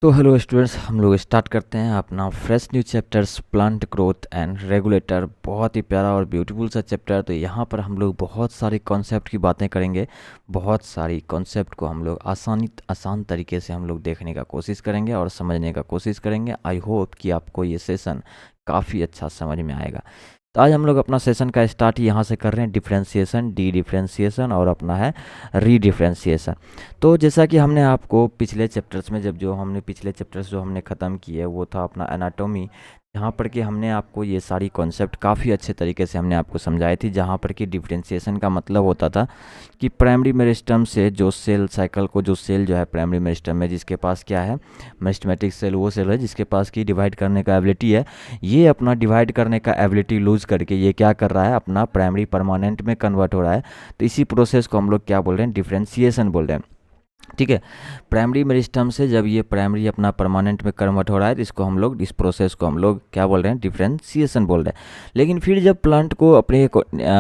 तो hello students, हम लोग स्टार्ट करते हैं अपना fresh new chapters plant growth and regulator. बहुत ही प्यारा और ब्यूटीफुल सा चैप्टर। तो यहाँ पर हम लोग बहुत सारे कॉन्सेप्ट की बातें करेंगे। बहुत सारी कॉन्सेप्ट को हम लोग आसान तरीके से हम लोग देखने का कोशिश करेंगे और समझने का कोशिश करेंगे। आई होप कि आपको ये सेशन काफ़ी अच्छा समझ में आएगा। तो आज हम लोग अपना सेशन का स्टार्ट यहाँ से कर रहे हैं, डिफरेंशिएशन, डी डिफरेंशिएशन और अपना है री डिफरेंशिएशन। तो जैसा कि हमने आपको पिछले चैप्टर्स में पिछले चैप्टर्स जो हमने ख़त्म किए वो था अपना एनाटॉमी। जहाँ पर कि हमने आपको ये सारी कॉन्सेप्ट काफ़ी अच्छे तरीके से हमने आपको समझाई थी। जहाँ पर कि डिफरेंशिएशन का मतलब होता था कि प्राइमरी मेरिस्टम से जो सेल साइकिल को, जो सेल जो है प्राइमरी मेरिस्टम में जिसके पास क्या है, मेरिस्टमेटिक सेल वो सेल है जिसके पास की डिवाइड करने का एबिलिटी है। ये अपना डिवाइड करने का एबिलिटी लूज़ करके ये क्या कर रहा है, अपना प्राइमरी परमानेंट में कन्वर्ट हो रहा है। तो इसी प्रोसेस को हम लोग क्या बोल रहे हैं, डिफरेंशिएशन बोल रहे हैं। ठीक है, प्राइमरी मेरिस्टम से जब ये प्राइमरी अपना परमानेंट में कन्वर्ट हो रहा है तो इसको हम लोग, इस प्रोसेस को हम लोग क्या बोल रहे हैं, डिफरेंशिएशन बोल रहे हैं। लेकिन फिर जब प्लांट को अपने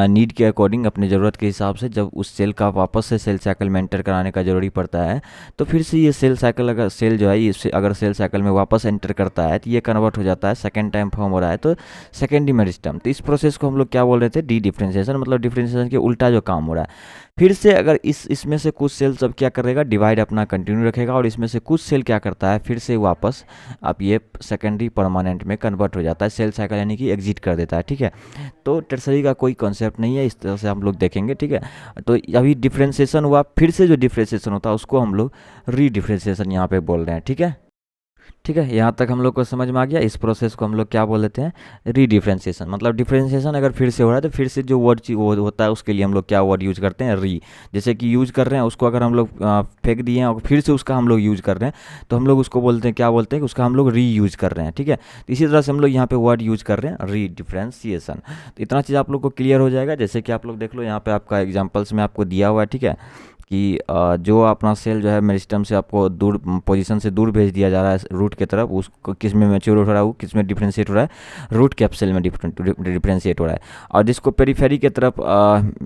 नीड के अकॉर्डिंग, अपनी ज़रूरत के हिसाब से जब उस सेल का वापस से सेल साइकिल में एंटर कराने का ज़रूरी पड़ता है, तो फिर से ये सेल साइकिल, अगर सेल जो है इससे अगर सेल साइकिल में वापस एंटर करता है तो ये कन्वर्ट हो जाता है, सेकेंड टाइम फॉर्म हो रहा है तो सेकेंडरी मेरिस्टम। तो इस प्रोसेस को हम लोग क्या बोल रहे थे, डी डिफरेंशिएशन। मतलब डिफरेंशिएशन के उल्टा जो काम हो रहा है। फिर से अगर इसमें से कुछ सेल सब क्या करेगा, डिवाइड अपना कंटिन्यू रखेगा, और इसमें से कुछ सेल क्या करता है, फिर से वापस अब ये सेकेंडरी परमानेंट में कन्वर्ट हो जाता है, सेल साइकिल यानी कि एग्जिट कर देता है। ठीक है, तो टर्सरी का कोई कॉन्सेप्ट नहीं है, इस तरह से हम लोग देखेंगे। ठीक है, तो अभी डिफ्रेंसिएशन हुआ, फिर से जो डिफ्रेंसिएशन होता है उसको हम लोग री डिफ्रेंसिएशन यहाँ पे बोल रहे हैं। ठीक है, ठीक है, यहाँ तक हम लोग को समझ में आ गया। इस प्रोसेस को हम लोग क्या बोल देते हैं, री-डिफरेंशिएशन। मतलब डिफरेंशिएशन अगर फिर से हो रहा है तो फिर से जो वर्ड वो होता है उसके लिए हम लोग क्या वर्ड यूज करते हैं, री। जैसे कि यूज कर रहे हैं उसको, अगर हम लोग फेंक दिए हैं और फिर से उसका हम लोग यूज कर रहे हैं तो हम लोग उसको बोलते हैं, क्या बोलते हैं कि उसका हम लोग री यूज कर रहे हैं। ठीक है, तो इसी तरह से हम लोग यहाँ पे वर्ड यूज कर रहे हैं, री डिफरेंशिएशन। तो इतना चीज़ आप लोग को क्लियर हो जाएगा। जैसे कि आप लोग देख लो यहाँ पे आपका एग्जाम्पल्स में आपको दिया हुआ है। ठीक है, कि जो अपना सेल जो है मेरिस्टम से आपको दूर पोजीशन से दूर भेज दिया जा रहा है रूट की तरफ, उसको किस में मैच्योर हो रहा है, वो किस में डिफ्रेंशिएट हो रहा है, रूट कैप्सूल में डिफ्रेंशिएट हो रहा है। और जिसको पेरिफेरी की तरफ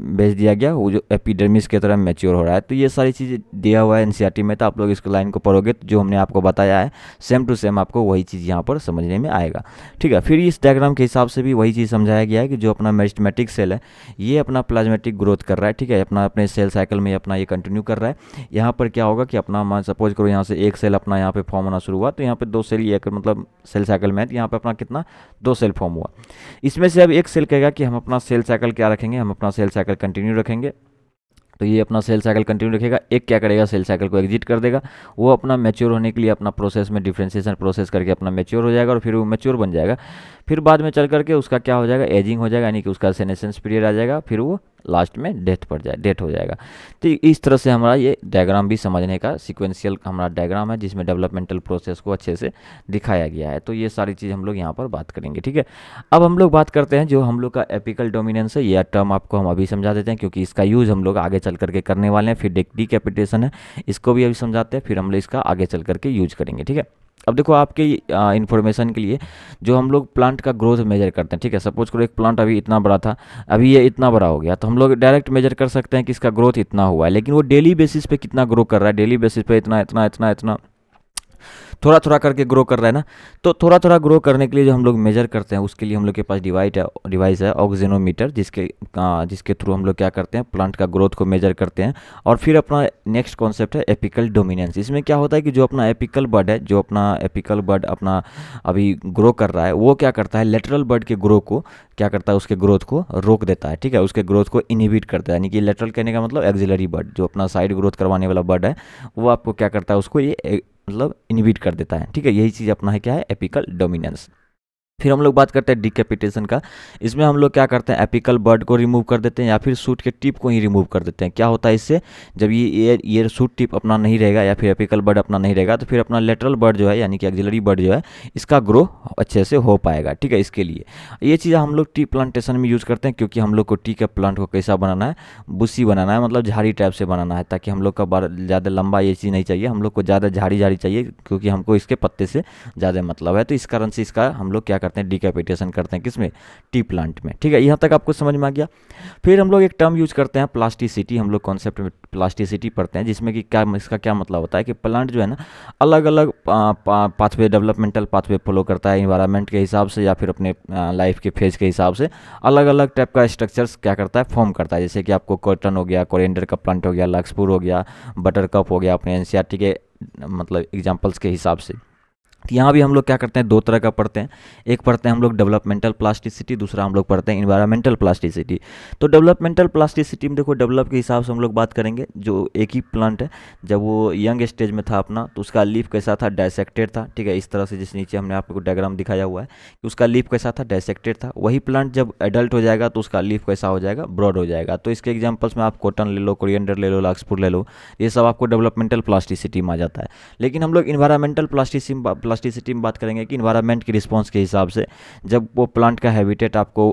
भेज दिया गया वो जो एपिडर्मिस की तरफ मैच्योर हो रहा है। तो ये सारी चीज़ें दिया हुआ है एनसीईआरटी में। तो आप लोग इसको लाइन को पढ़ोगे तो जो हमने आपको बताया है सेम टू सेम आपको वही चीज़ यहाँ पर समझने में आएगा। ठीक है, फिर इस डायग्राम के हिसाब से भी वही चीज़ समझाया गया है कि जो अपना मेरिस्टेमेटिक सेल है ये अपना प्लाज्मेटिक ग्रोथ कर रहा है। ठीक है, अपना अपने सेल साइकिल में अपना ये कंटिन्यू कर रहा है। यहाँ पर क्या होगा कि अपना, मान सपोज करो यहाँ से एक सेल अपना यहाँ पे फॉर्म होना शुरू हुआ, तो यहाँ पे दो सेल, एक मतलब सेल साइकिल में है तो यहाँ पे अपना कितना, दो सेल फॉर्म हुआ। इसमें से अब एक सेल कहेगा कि हम अपना सेल साइकिल क्या रखेंगे, हम अपना सेल साइकिल कंटिन्यू रखेंगे। तो ये अपना सेल साइकिल कंटिन्यू रखेगा। एक क्या करेगा, सेल साइकिल को एग्जिट कर देगा। वो अपना मैच्योर होने के लिए अपना प्रोसेस में डिफ्रेंशिएशन प्रोसेस करके अपना मैच्योर हो जाएगा और फिर वो मैच्योर बन जाएगा। फिर बाद में चल करके उसका क्या हो जाएगा, एजिंग हो जाएगा, यानी कि उसका सेनेसेंस पीरियड आ जाएगा, फिर वो लास्ट में डेथ हो जाएगा। तो इस तरह से हमारा ये डायग्राम भी समझने का सिक्वेंशियल हमारा डायग्राम है जिसमें डेवलपमेंटल प्रोसेस को अच्छे से दिखाया गया है। तो ये सारी चीज़ हम लोग यहाँ पर बात करेंगे। ठीक है, अब हम लोग बात करते हैं जो हम लोग का एपिकल डोमिनेंस है। यह टर्म आपको हम अभी समझा देते हैं क्योंकि इसका यूज़ हम लोग आगे चल करके करने वाले हैं। फिर डीकैपिटेशन है, इसको भी अभी समझाते हैं, फिर हम लोग इसका आगे चल करके यूज करेंगे। ठीक है, अब देखो आपके इन्फॉर्मेशन के लिए जो हम लोग प्लांट का ग्रोथ मेजर करते हैं। ठीक है, सपोज करो एक प्लांट अभी इतना बड़ा था, अभी ये इतना बड़ा हो गया, तो हम लोग डायरेक्ट मेजर कर सकते हैं कि इसका ग्रोथ इतना हुआ है। लेकिन वो डेली बेसिस पे कितना ग्रो कर रहा है, डेली बेसिस पे इतना इतना इतना इतना थोड़ा थोड़ा करके ग्रो कर रहा है ना। तो थोड़ा थोड़ा ग्रो करने के लिए जो हम लोग मेजर करते हैं उसके लिए हम लोग के पास डिवाइस है ऑक्सीनोमीटर, जिसके थ्रू हम लोग क्या करते हैं, प्लांट का ग्रोथ को मेजर करते हैं। और फिर अपना नेक्स्ट कॉन्सेप्ट है एपिकल डोमिनेंस। इसमें क्या होता है कि जो अपना एपिकल बर्ड है, जो अपना एपिकल बर्ड अपना अभी ग्रो कर रहा है, वो क्या करता है, लेटरल बर्ड के ग्रो को क्या करता है, उसके ग्रोथ को रोक देता है। ठीक है, उसके ग्रोथ को इनहिबिट करता है, यानी कि लेटरल कहने का मतलब एक्सिलरी बर्ड, जो अपना साइड ग्रोथ करवाने वाला बर्ड है वो आपको क्या करता है, उसको ये मतलब इनहिबिट कर देता है। ठीक है, यही चीज़ अपना है क्या है, एपिकल डोमिनेंस। फिर हम लोग बात करते हैं डिकैपिटेशन का। इसमें हम लोग क्या करते हैं, एपिकल बर्ड को रिमूव कर देते हैं या फिर सूट के टिप को ही रिमूव कर देते हैं। क्या होता है इससे, जब ये सूट टिप अपना नहीं रहेगा या फिर एपिकल बर्ड अपना नहीं रहेगा तो फिर अपना लेटरल बर्ड जो है यानी कि एक्सिलरी बर्ड जो है इसका ग्रो अच्छे से हो पाएगा। ठीक है, इसके लिए ये चीज़ हम लोग टी प्लांटेशन में यूज़ करते हैं क्योंकि हम लोग को टी के प्लांट को कैसा बनाना है, बुशी बनाना है, मतलब झाड़ी टाइप से बनाना है, ताकि हम लोग का ज़्यादा लंबा ये चीज़ नहीं चाहिए, हम लोग को ज़्यादा झाड़ी झाड़ी चाहिए क्योंकि हमको इसके पत्ते से ज़्यादा मतलब है। तो इस कारण से इसका हम लोग क्या करते करते हैं, डिकैपिटेशन करते हैं किसमें, टी प्लांट में। ठीक है, यहाँ तक आपको समझ में आ गया। फिर हम लोग एक टर्म यूज करते हैं प्लास्टिसिटी, हम लोग कॉन्सेप्ट में प्लास्टिसिटी पढ़ते हैं, जिसमें कि क्या इसका क्या मतलब होता है कि प्लांट जो है ना अलग अलग पाथवे, डेवलपमेंटल पाथवे फॉलो करता है इन्वायरमेंट के हिसाब से या फिर अपने लाइफ के फेज के हिसाब से अलग अलग टाइप का स्ट्रक्चर्स क्या करता है, फॉर्म करता है। जैसे कि आपको कॉटन हो गया, कोरिएंडर का प्लांट हो गया, लक्सपुर हो गया, बटर कप हो गया, अपने एनसीईआरटी के मतलब एग्जाम्पल्स के हिसाब से। तो यहाँ भी हम लोग क्या करते हैं, दो तरह का पढ़ते हैं। एक पढ़ते हैं हम लोग डेवलपमेंटल प्लास्टिसिटी, दूसरा हम लोग पढ़ते हैं इन्वायरमेंटल प्लास्टिसिटी। तो डेवलपमेंटल प्लास्टिसिटी में देखो, डेवलप के हिसाब से हम लोग बात करेंगे। जो एक ही प्लांट है, जब वो यंग स्टेज में था अपना, तो उसका लीफ कैसा था, डायसेक्टेड था। ठीक है, इस तरह से जिस नीचे हमने आपको डायग्राम दिखाया हुआ है कि उसका लीफ कैसा था, डायसेक्टेड था। वही प्लांट जब एडल्ट हो जाएगा तो उसका लीफ कैसा हो जाएगा, ब्रॉड हो जाएगा। तो इसके एग्जाम्पल्स में आप कॉटन ले लो, कोरिएंडर ले लो, लक्सपुर ले लो, ये सब आपको डेवलपमेंटल प्लास्टिसिटी में आ जाता है। लेकिन हम लोग इन्वायरमेंटल प्लास्टिसिटी में बात करेंगे कि इन्वायरमेंट की रिस्पॉन्स के हिसाब से जब वो प्लांट का हैबिटेट आपको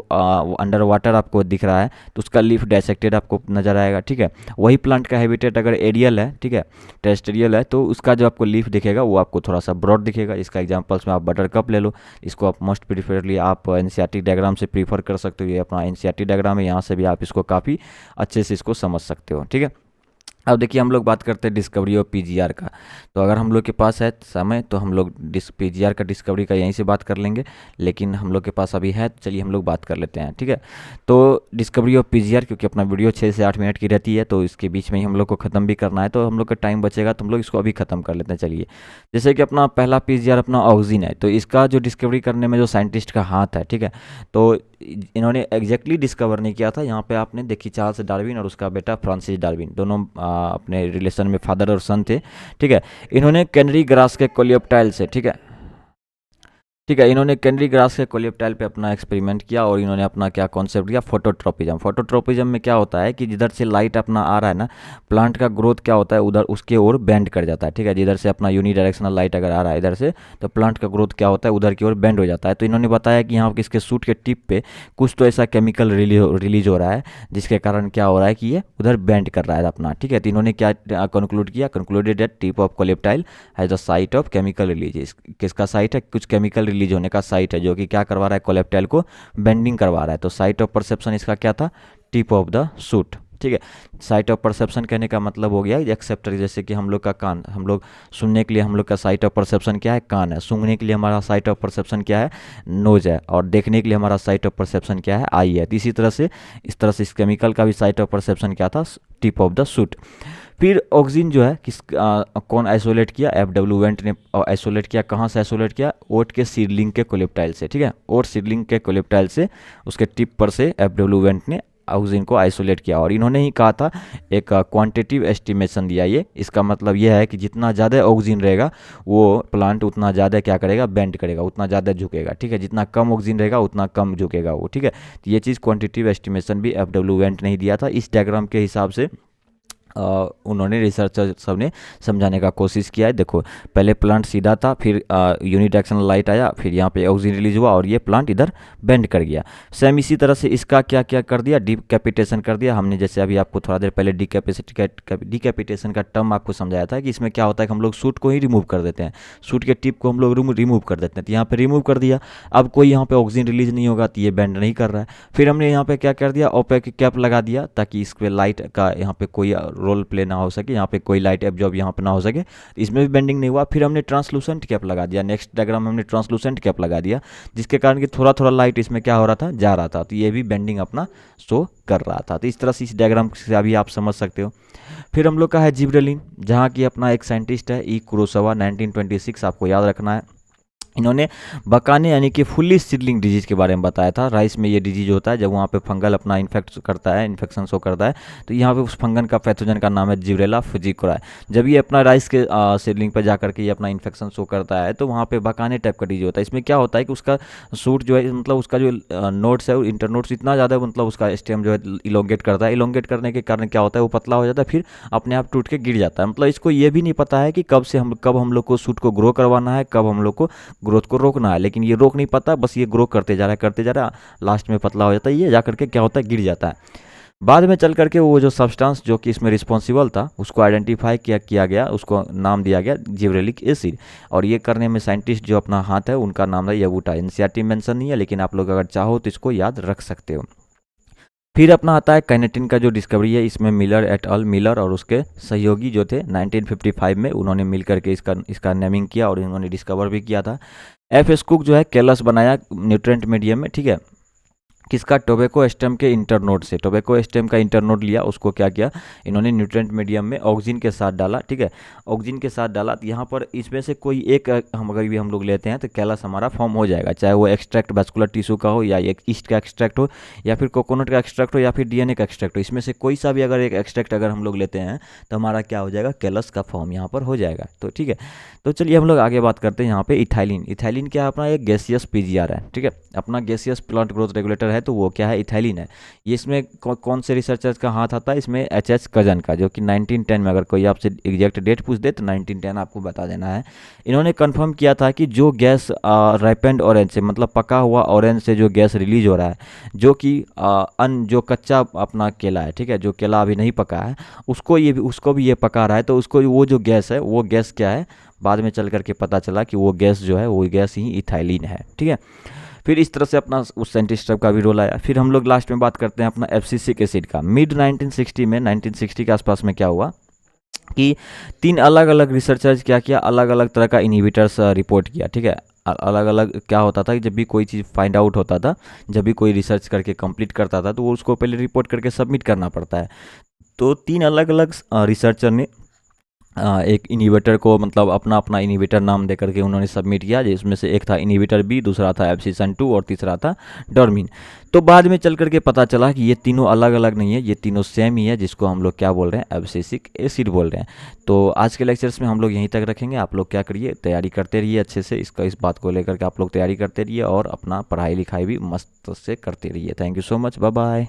अंडर वाटर आपको दिख रहा है तो उसका लीफ डायसेक्टेड आपको नजर आएगा। ठीक है, वही प्लांट का हैबिटेट अगर एरियल है, ठीक है, टेरेस्ट्रियल है, तो उसका जो आपको लीफ दिखेगा वो आपको थोड़ा सा ब्रॉड दिखेगा। इसका एग्जांपल्स में आप बटर कप ले लो, इसको आप मोस्ट प्रीफरेबली आप एनसीईआरटी डायग्राम से प्रीफर कर सकते हो। ये अपना एनसीईआरटी डायग्राम है, यहाँ से भी आप इसको काफ़ी अच्छे से इसको समझ सकते हो। ठीक है, अब देखिए हम लोग बात करते हैं डिस्कवरी ऑफ पीजीआर का। तो अगर हम लोग के पास है समय तो हम लोग पीजीआर का डिस्कवरी का यहीं से बात कर लेंगे, लेकिन हम लोग के पास अभी है तो चलिए हम लोग बात कर लेते हैं। ठीक है, तो डिस्कवरी ऑफ पीजीआर, क्योंकि अपना वीडियो 6 से 8 मिनट की रहती है तो इसके बीच में ही हम लोग को ख़त्म भी करना है, तो हम लोग का टाइम बचेगा तो हम लोग इसको अभी ख़त्म कर लेते हैं। चलिए, जैसे कि अपना पहला पीजीआर अपना ऑक्सीजन है, तो इसका जो डिस्कवरी करने में जो साइंटिस्ट का हाथ है, ठीक है, तो इन्होंने एग्जैक्टली डिस्कवर नहीं किया था। यहाँ पे आपने देखी चार्ल्स डार्विन और उसका बेटा फ्रांसिस डार्विन, दोनों अपने रिलेशन में फादर और सन थे। ठीक है, इन्होंने कैनरी ग्रास के कोलियोप्टाइल से, ठीक है, इन्होंने कैनरी ग्रास के कोलियोप्टाइल पे अपना एक्सपेरिमेंट किया और इन्होंने अपना क्या कॉन्सेप्ट दिया, फोटोट्रोपिज्म। फोटोट्रोपिज्म में क्या होता है कि जिधर से लाइट अपना आ रहा है ना, प्लांट का ग्रोथ क्या होता है उधर उसके ओर बेंड कर जाता है। ठीक है, जिधर से अपना यूनिडायरेक्शनल लाइट अगर आ रहा है इधर से, तो प्लांट का ग्रोथ क्या होता है उधर की ओर बेंड हो जाता है। तो इन्होंने बताया कि यहाँ इसके सूट के टिप पे कुछ तो ऐसा केमिकल रिलीज हो रहा है जिसके कारण क्या हो रहा है कि ये उधर बेंड कर रहा है अपना। ठीक है, तो इन्होंने क्या कंक्लूड किया, concluded that tip of coleoptile has the site of chemical release. किसका साइट है, कुछ केमिकल रिलीज होने का साइट है जो कि क्या करवा रहा है, कोलेप्टाइल को बेंडिंग करवा रहा है। तो साइट ऑफ परसेप्शन इसका क्या था, टिप ऑफ द सूट। ठीक है, साइट ऑफ परसेप्शन कहने का मतलब हो गया एक्सेप्टर, जैसे कि हम लोग का कान, हम लोग सुनने के लिए हम लोग का साइट ऑफ परसेप्शन क्या है, कान है। सूंघने के लिए हमारा साइट ऑफ परसेप्शन क्या है, नोज है। और देखने के लिए हमारा साइट ऑफ परसेप्शन क्या है, आई है। तो इसी तरह से इस केमिकल का भी साइट ऑफ परसेप्शन क्या था, टिप ऑफ द सूट। फिर ऑक्सीजन जो है कौन आइसोलेट किया, एफ.डब्ल्यू. वेंट ने आइसोलेट किया। कहाँ से आइसोलेट किया, ओट के सीडलिंग के कोलियोप्टाइल से। ठीक है, ओट सीडलिंग के कोलियोप्टाइल से उसके टिप पर से एफ.डब्ल्यू. वेंट ने ऑक्सीजन को आइसोलेट किया। और इन्होंने ही कहा था, एक क्वांटिटिव एस्टिमेशन दिया ये, इसका मतलब यह है कि जितना ज़्यादा ऑक्सीजन रहेगा वो प्लांट उतना ज़्यादा क्या करेगा, बेंड करेगा, उतना ज़्यादा झुकेगा। ठीक है, जितना कम ऑक्सीजन रहेगा उतना कम झुकेगा वो। ठीक है, तो ये चीज़ क्वांटिटिव एस्टिमेशन भी एफ.डब्ल्यू. वेंट नहीं दिया था। इस डायग्राम के हिसाब से उन्होंने रिसर्चर सब ने समझाने का कोशिश किया है। देखो, पहले प्लांट सीधा था, फिर यूनिडायरेक्शनल लाइट आया, फिर यहाँ पे ऑक्सीजन रिलीज हुआ और ये प्लांट इधर बेंड कर गया। सेम इसी तरह से इसका क्या क्या कर दिया, डिकैपिटेशन कर दिया हमने। जैसे अभी आपको थोड़ा देर पहले डिकैपिटेशन का टर्म आपको समझाया था कि इसमें क्या होता है कि हम लोग सूट को ही रिमूव कर देते हैं, सूट के टिप को हम लोग रिमूव कर देते हैं। तो यहाँ पे रिमूव कर दिया, अब कोई यहाँ पे ऑक्सीजन रिलीज नहीं होगा तो ये बेंड नहीं कर रहा है। फिर हमने यहाँ पे क्या कर दिया, ओपेक कैप लगा दिया ताकि इस पे लाइट का यहाँ पे कोई रोल प्ले ना हो सके, यहाँ पे कोई लाइट एब्जॉर्ब यहाँ पे ना हो सके, इसमें भी बेंडिंग नहीं हुआ। फिर हमने ट्रांसलूसेंट कैप लगा दिया, नेक्स्ट डायग्राम में हमने ट्रांसलूसेंट कैप लगा दिया, जिसके कारण कि थोड़ा थोड़ा लाइट इसमें क्या हो रहा था, जा रहा था। तो ये भी बेंडिंग अपना शो कर रहा था। तो इस तरह से इस डायग्राम से अभी आप समझ सकते हो। फिर हम लोग का है जिब्रेलिन, जहाँ की अपना एक साइंटिस्ट है ई कुरोसावा, 1926 आपको याद रखना है। इन्होंने बकाने यानी कि फुल्ली सीडलिंग डिजीज के बारे में बताया था। राइस में ये डिजीज होता है जब वहाँ पे फंगल अपना इन्फेक्शन शो करता है। तो यहाँ पे उस फंगन का पैथोजन का नाम है जिब्रेला फुजिकुराई। जब ये अपना राइस के सीडलिंग पर जाकर के ये अपना इन्फेक्शन शो करता है तो वहाँ पे बकाने टाइप का डिजीज होता है। इसमें क्या होता है कि उसका सूट जो है, मतलब उसका जो नोट्स है वो इंटरनोट्स इतना ज़्यादा, मतलब उसका स्टेम जो है इलोंगेट करता है। इलोंगेट करने के कारण क्या होता है, वो पतला हो जाता है, फिर अपने आप टूट के गिर जाता है। मतलब इसको ये भी नहीं पता है कि कब हम लोग को सूट को ग्रो करवाना है, कब हम लोग को ग्रोथ को रोकना है। लेकिन ये रोक नहीं पाता, बस ये ग्रो करते जा रहा है, लास्ट में पतला हो जाता है, ये जाकर के क्या होता है, गिर जाता है। बाद में चल करके वो जो सब्सटेंस जो कि इसमें रिस्पॉन्सिबल था उसको आइडेंटिफाई किया गया, उसको नाम दिया गया जिब्रेलिक एसिड। और ये करने में साइंटिस्ट जो अपना हाथ है उनका नाम है यबूटा। एनसीईआरटी मेंशन नहीं है, लेकिन आप लोग अगर चाहो तो इसको याद रख सकते हो। फिर अपना आता है काइनेटिन का जो डिस्कवरी है, इसमें मिलर एट अल, मिलर और उसके सहयोगी जो थे 1955 में उन्होंने मिल करके इसका नेमिंग किया और इन्होंने डिस्कवर भी किया था। एफ एस कुक जो है कैलस बनाया न्यूट्रेंट मीडियम में, ठीक है, किसका, टोबैको स्टेम के इंटरनोड से। टोबैको स्टेम का इंटरनोड लिया, उसको क्या किया इन्होंने न्यूट्रेंट मीडियम में ऑक्सीजन के साथ डाला, ठीक है, ऑक्सीजन के साथ डाला। तो यहाँ पर इसमें से कोई एक हम अगर भी हम लोग लेते हैं तो कैलस हमारा फॉर्म हो जाएगा, चाहे वो एक्सट्रैक्ट वैस्कुलर टिश्यू का हो या एक ईस्ट का एक्सट्रैक्ट हो या फिर कोकोनट का एक्सट्रैक्ट हो या फिर डीएनए का एक्सट्रैक्ट हो। इसमें से कोई सा भी अगर एक एक्सट्रैक्ट अगर हम लोग लेते हैं तो हमारा क्या हो जाएगा, कैलस का फॉर्म यहाँ पर हो जाएगा। तो ठीक है, तो चलिए हम लोग आगे बात करते हैं। यहाँ पे इथाइलिन, इथाइलिन क्या है, अपना एक गैसियस पीजीआर है, ठीक है, अपना गैसियस प्लांट ग्रोथ रेगुलेटर है, तो वो क्या है, इथाइलिन है। ये इसमें कौन से रिसर्चर्स का हाथ आता है, इसमें एच कजन का, जो कि 1910 में, अगर कोई आपसे एग्जैक्ट डेट पूछ दे तो 1910 आपको बता देना है। इन्होंने कंफर्म किया था कि जो गैस राइपेंड ऑरेंज से, मतलब पका हुआ ऑरेंज से जो गैस रिलीज हो रहा है, जो कि जो कच्चा अपना केला है, ठीक है, जो केला अभी नहीं पका है उसको भी ये पका रहा है, तो उसको वो जो गैस है वो गैस क्या है, बाद में चल करके पता चला कि वो गैस जो है वो गैस ही इथाइलिन है, ठीक है। फिर इस तरह से अपना उस साइंटिस्ट का भी रोल आया। फिर हम लोग लास्ट में बात करते हैं अपना एब्सिसिक एसिड का। मिड 1960 में, 1960 के आसपास में क्या हुआ कि 3 अलग अलग रिसर्चर्स क्या किया, अलग अलग तरह का इनहिबिटर्स रिपोर्ट किया, ठीक है। अलग अलग क्या होता था कि जब भी कोई चीज़ फाइंड आउट होता था, जब भी कोई रिसर्च करके कंप्लीट करता था, तो वो उसको पहले रिपोर्ट करके सबमिट करना पड़ता है। तो 3 अलग अलग रिसर्चर ने एक इन्हीबिटर को, मतलब अपना अपना इन्हीबिटर नाम दे करके उन्होंने सबमिट किया, जिसमें से एक था इन्हीबिटर बी, दूसरा था एब्सिसन 2 और तीसरा था डॉर्मिन। तो बाद में चल करके पता चला कि ये तीनों अलग अलग नहीं है, ये तीनों सेम ही है, जिसको हम लोग क्या बोल रहे हैं, एब्सिसिक एसिड बोल रहे हैं। तो आज के लेक्चर्स में हम लोग यहीं तक रखेंगे। आप लोग क्या करिए, तैयारी करते रहिए अच्छे से, इस बात को लेकर के आप लोग तैयारी करते रहिए और अपना पढ़ाई लिखाई भी मस्त से करते रहिए। Thank you so much, bye bye.